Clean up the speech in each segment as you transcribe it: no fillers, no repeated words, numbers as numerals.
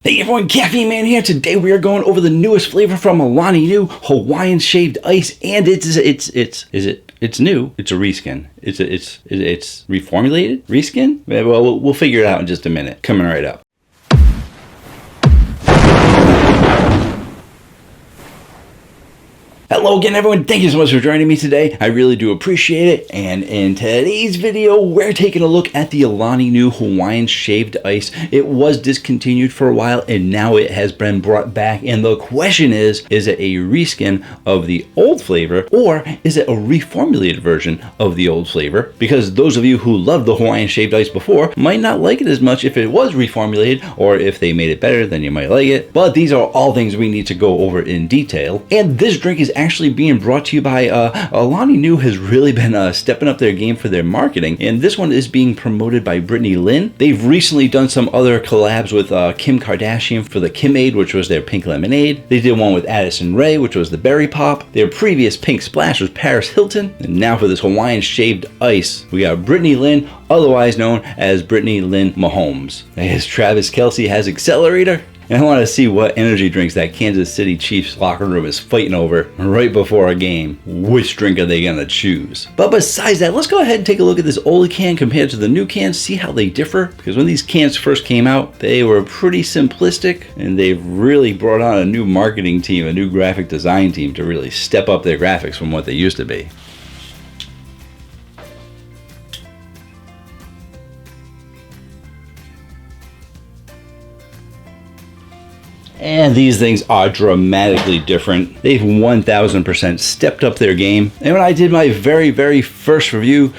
Hey everyone, Caffeine Man here. Today we are going over the newest flavor from Alani Nu, Hawaiian Shaved Ice, and it's new. It's a reskin. It's reformulated reskin. Well, we'll figure it out in just a minute. Coming right up. Hello again everyone, thank you so much for joining me today. I really do appreciate it. And in today's video, we're taking a look at the Alani Nu Hawaiian Shaved Ice. It was discontinued for a while and now it has been brought back. And the question is it a reskin of the old flavor or is it a reformulated version of the old flavor? Because those of you who loved the Hawaiian Shaved Ice before might not like it as much if it was reformulated, or if they made it better, then you might like it. But these are all things we need to go over in detail. And this drink is actually being brought to you by Alani Nu has really been stepping up their game for their marketing, and this one is being promoted by Brittany Lynn. They've recently done some other collabs with Kim Kardashian for the Kimade, which was their pink lemonade. They did one with Addison Rae, which was the berry pop. Their previous pink splash was Paris Hilton, and now for this Hawaiian Shaved Ice, we got Brittany Lynn, otherwise known as Brittany Lynn Mahomes. As Travis Kelce has Accelerator. And I want to see what energy drinks that Kansas City Chiefs locker room is fighting over right before a game. Which drink are they going to choose? But besides that, let's go ahead and take a look at this old can compared to the new can, see how they differ. Because when these cans first came out, they were pretty simplistic, and they've really brought on a new marketing team, a new graphic design team to really step up their graphics from what they used to be. And these things are dramatically different. They've 1000% stepped up their game. And when I did my very first review,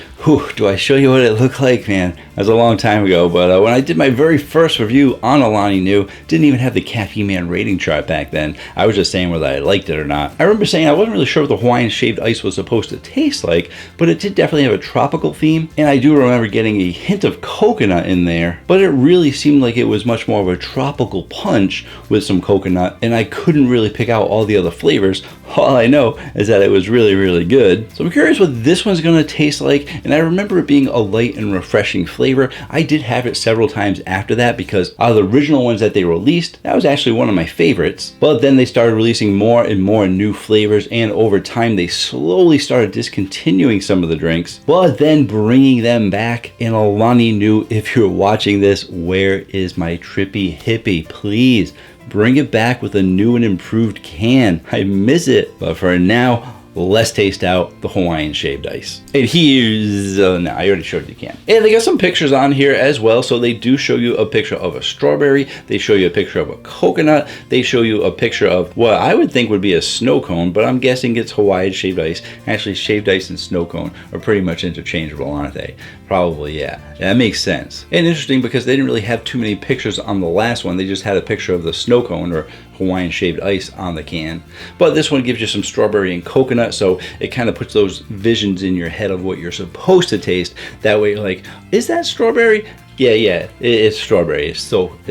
do I show you what it looked like? Man, that was a long time ago, but when I did my very first review on Alani Nu, didn't even have the Caffeine Man rating chart back then. I was just saying whether I liked it or not. I remember saying I wasn't really sure what the Hawaiian Shaved Ice was supposed to taste like, but it did definitely have a tropical theme, and I do remember getting a hint of coconut in there, but it really seemed like it was much more of a tropical punch with some coconut, and I couldn't really pick out all the other flavors. All I know is that it was really good. So I'm curious what this one's gonna taste like, and I remember it being a light and refreshing flavor. I did have it several times after that because out of the original ones that they released, that was actually one of my favorites. But then they started releasing more and more new flavors, and over time they slowly started discontinuing some of the drinks, but then bringing them back. In Alani Nu, if you're watching this, where is my trippy hippie? Please bring it back with a new and improved can. I miss it. But for now, let's taste out the Hawaiian Shaved Ice. And here's, no, I already showed you the can. And they got some pictures on here as well. So they do show you a picture of a strawberry. They show you a picture of a coconut. They show you a picture of what I would think would be a snow cone, but I'm guessing it's Hawaiian Shaved Ice. Actually, shaved ice and snow cone are pretty much interchangeable, aren't they? Probably, yeah. That makes sense. And interesting because they didn't really have too many pictures on the last one. They just had a picture of the snow cone or Hawaiian Shaved Ice on the can. But this one gives you some strawberry and coconut, so it kind of puts those visions in your head of what you're supposed to taste. That way you're like, is that strawberry? Yeah, it's strawberry. It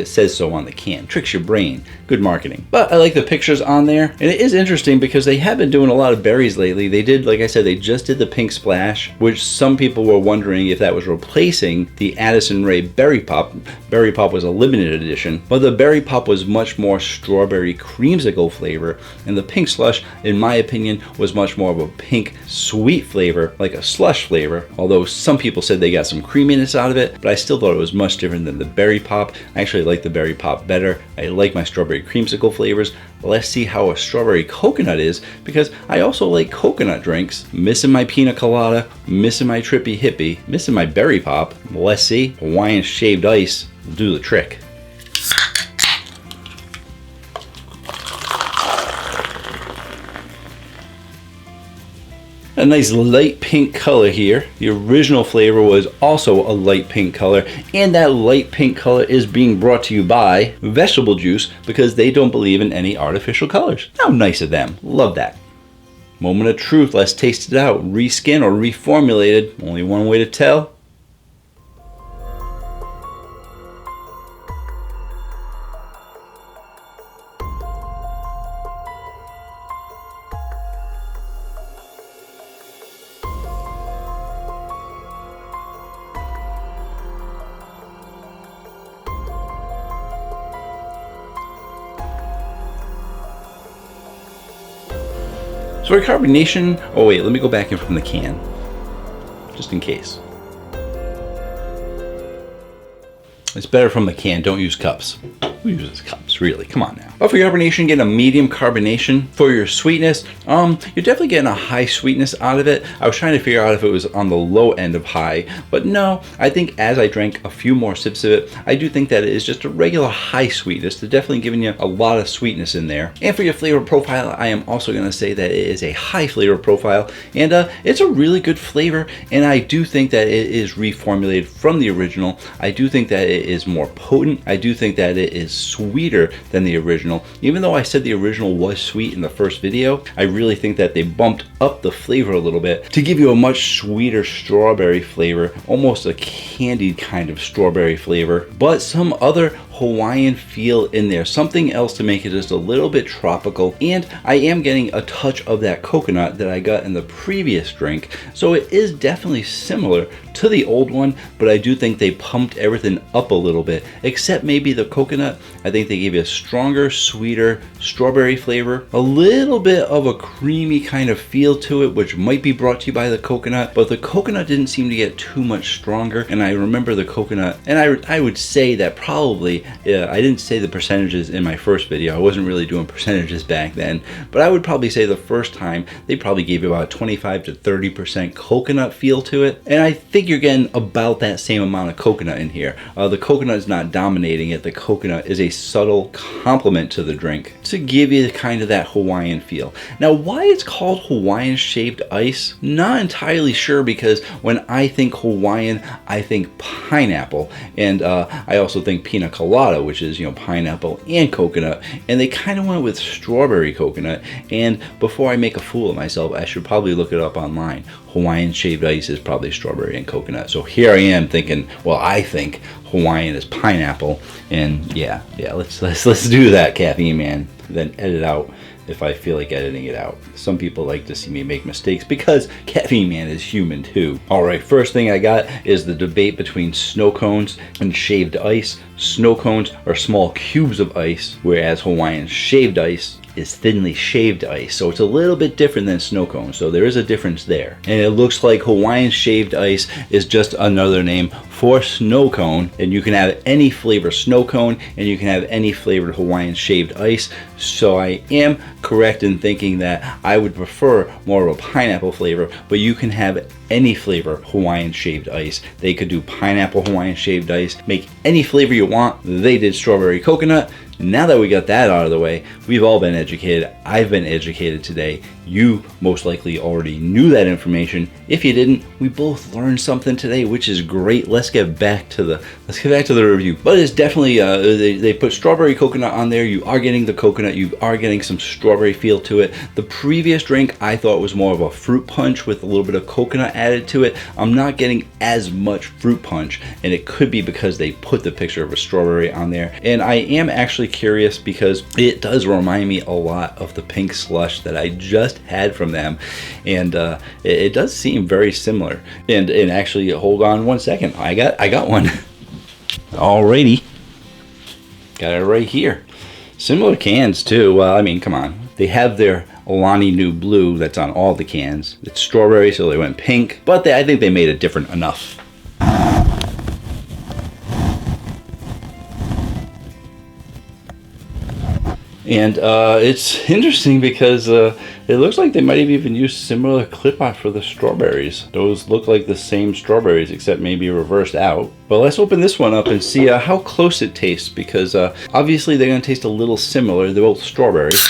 says so on the can. Tricks your brain. Good marketing. But I like the pictures on there. And it is interesting because they have been doing a lot of berries lately. They did, like I said, they just did the pink splash, which some people were wondering if that was replacing the Addison Rae berry pop. Berry pop was a limited edition, but the berry pop was much more strawberry creamsicle flavor. And the pink slush, in my opinion, was much more of a pink sweet flavor, like a slush flavor. Although some people said they got some creaminess out of it, but I still thought it was much different than the berry pop. I actually like the berry pop better. I like my strawberry creamsicle flavors. Let's see how a strawberry coconut is, because I also like coconut drinks. Missing my pina colada, missing my trippy hippie, missing my berry pop. Let's see. Hawaiian Shaved Ice will do the trick. A nice light pink color here. The original flavor was also a light pink color, and that light pink color is being brought to you by vegetable juice because they don't believe in any artificial colors. How nice of them. Love that. Moment of truth. Let's taste it out. Reskin or reformulated. Only one way to tell. For carbonation, oh wait, let me go back in from the can, just in case. It's better from the can, don't use cups. Who uses cups, really? Come on now. But for carbonation, get a medium carbonation. For your sweetness, you're definitely getting a high sweetness out of it. I was trying to figure out if it was on the low end of high, but no, I think as I drank a few more sips of it, I do think that it is just a regular high sweetness. They're definitely giving you a lot of sweetness in there. And for your flavor profile, I am also gonna say that it is a high flavor profile, and it's a really good flavor, and I do think that it is reformulated from the original. I do think that it is more potent. I do think that it is sweeter than the original. Even though I said the original was sweet in the first video, I really think that they bumped up the flavor a little bit to give you a much sweeter strawberry flavor, almost a candied kind of strawberry flavor, but some other Hawaiian feel in there, something else to make it just a little bit tropical. And I am getting a touch of that coconut that I got in the previous drink, so it is definitely similar to the old one, but I do think they pumped everything up a little bit, except maybe the coconut. I think they gave you a stronger, sweeter strawberry flavor, a little bit of a creamy kind of feel to it, which might be brought to you by the coconut, but the coconut didn't seem to get too much stronger. And I remember the coconut, and I would say that probably, I didn't say the percentages in my first video. I wasn't really doing percentages back then, but I would probably say the first time they probably gave you about 25 to 30% coconut feel to it. And I think you're getting about that same amount of coconut in here. The coconut is not dominating it. The coconut is a subtle complement to the drink to give you kind of that Hawaiian feel. Now, why it's called Hawaiian Shaved Ice, not entirely sure, because when I think Hawaiian, I think pineapple, and I also think pina colada, which is, you know, pineapple and coconut, and they kind of went with strawberry coconut. And before I make a fool of myself, I should probably look it up online. Hawaiian Shaved Ice is probably strawberry and coconut. So here I am thinking, well, I think Hawaiian is pineapple, and yeah, let's do that, Caffeine Man. Then edit out if I feel like editing it out. Some people like to see me make mistakes because Caffeine Man is human too. All right, first thing I got is the debate between snow cones and shaved ice. Snow cones are small cubes of ice, whereas Hawaiian Shaved Ice is thinly shaved ice. So it's a little bit different than snow cones. So there is a difference there. And it looks like Hawaiian Shaved Ice is just another name for snow cone. And you can have any flavor snow cone, and you can have any flavored Hawaiian Shaved Ice. So I am correct in thinking that I would prefer more of a pineapple flavor, but you can have any flavor Hawaiian Shaved Ice. They could do pineapple Hawaiian Shaved Ice, make any flavor you want. They did strawberry coconut. Now that we got that out of the way, we've all been educated. I've been educated today. You most likely already knew that information. If you didn't, we both learned something today, which is great. Let's get back to the review. But it's definitely they put strawberry coconut on there. You are getting the coconut. You are getting some strawberry feel to it. The previous drink I thought was more of a fruit punch with a little bit of coconut added to it. I'm not getting as much fruit punch, and it could be because they put the picture of a strawberry on there. And I am actually curious because it does remind me a lot of the pink slush that I just had from them, and it does seem very similar. And actually, hold on one second, I got one. Alrighty, got it right here. Similar cans too. Well, I mean, come on, they have their Alani Nu blue that's on all the cans. It's strawberry, so they went pink, but I think they made it different enough. And it's interesting because it looks like they might have even used similar clip art for the strawberries. Those look like the same strawberries, except maybe reversed out. But let's open this one up and see how close it tastes, because obviously they're going to taste a little similar. They're both strawberries.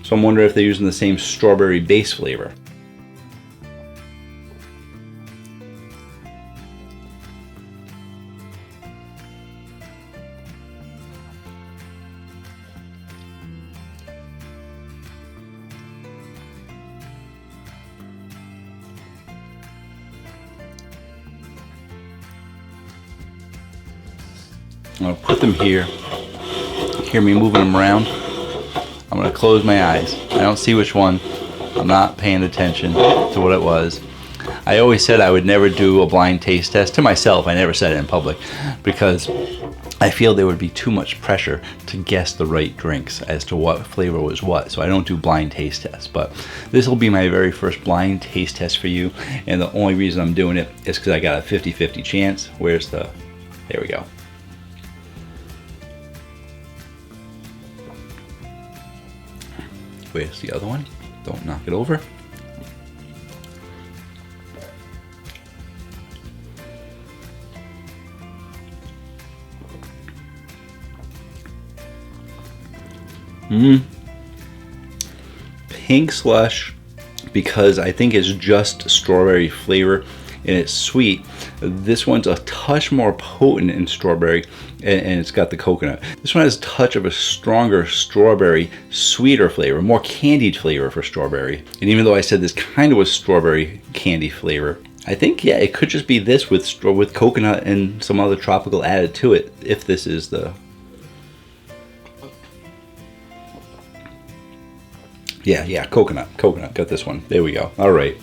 So I'm wondering if they're using the same strawberry base flavor. I'm going to put them here. Hear me moving them around? I'm going to close my eyes. I don't see which one. I'm not paying attention to what it was. I always said I would never do a blind taste test to myself. I never said it in public because I feel there would be too much pressure to guess the right drinks as to what flavor was what. So I don't do blind taste tests, but this will be my very first blind taste test for you. And the only reason I'm doing it is because I got a 50-50 chance. Where's the, there we go. Where's the other one? Don't knock it over. Pink slush, because I think it's just strawberry flavor and it's sweet. This one's a touch more potent in strawberry, and it's got the coconut. This one has a touch of a stronger strawberry, sweeter flavor, more candied flavor for strawberry. And even though I said this kind of was strawberry candy flavor, I think, yeah, it could just be this with coconut and some other tropical added to it, if this is the... Yeah, coconut, got this one. There we go. All right,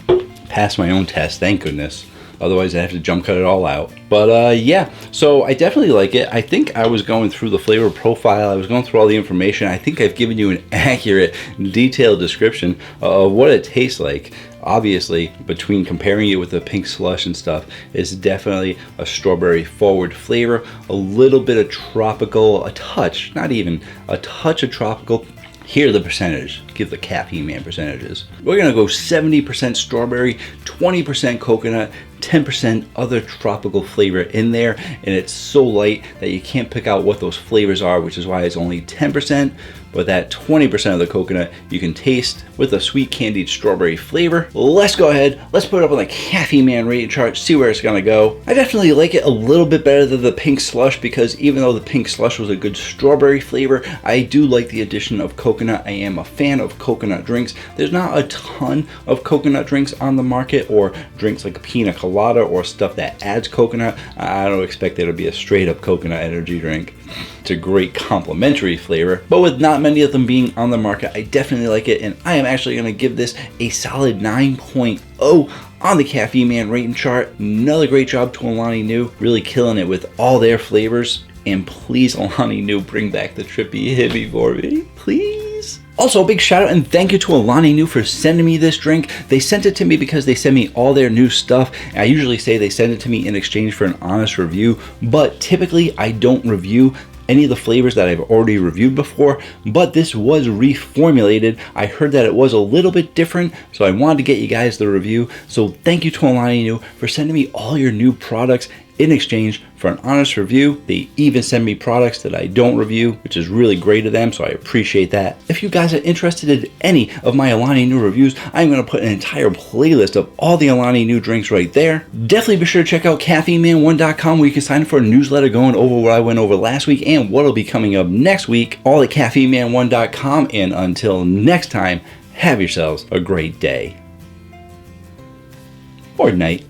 passed my own test, thank goodness. Otherwise I'd have to jump cut it all out. But yeah, so I definitely like it. I think I was going through the flavor profile, I was going through all the information. I think I've given you an accurate, detailed description of what it tastes like. Obviously, between comparing it with the pink slush and stuff, it's definitely a strawberry forward flavor, a little bit of tropical, a touch, not even, a touch of tropical. Here are the percentage. Give the Caffeine Man percentages. We're gonna go 70% strawberry, 20% coconut, 10% other tropical flavor in there, and it's so light that you can't pick out what those flavors are, which is why it's only 10%. But that 20% of the coconut you can taste with a sweet candied strawberry flavor. Let's go ahead, let's put it up on the Caffeine Man rating chart, see where it's gonna go. I definitely like it a little bit better than the pink slush, because even though the pink slush was a good strawberry flavor, I do like the addition of coconut. I am a fan of coconut drinks. There's not a ton of coconut drinks on the market, or drinks like a pina colada or stuff that adds coconut. I don't expect there to be a straight up coconut energy drink. It's a great complementary flavor, but with not many of them being on the market, I definitely like it, and I am actually going to give this a solid 9.0 on the Caffeine Man rating chart. Another great job to Alani Nu, really killing it with all their flavors. And please, Alani Nu, bring back the Trippy Hippie for me, please. Also, a big shout out and thank you to Alani Nu for sending me this drink. They sent it to me because they send me all their new stuff. I usually say they send it to me in exchange for an honest review, but typically I don't review any of the flavors that I've already reviewed before, but this was reformulated. I heard that it was a little bit different, so I wanted to get you guys the review. So thank you to Alani Nu for sending me all your new products in exchange for an honest review. They even send me products that I don't review, which is really great of them, so I appreciate that. If you guys are interested in any of my Alani Nu reviews, I'm going to put an entire playlist of all the Alani Nu drinks right there. Definitely be sure to check out caffeineman1.com, where you can sign up for a newsletter going over what I went over last week and what'll be coming up next week, all at caffeineman1.com. And until next time, have yourselves a great day or night.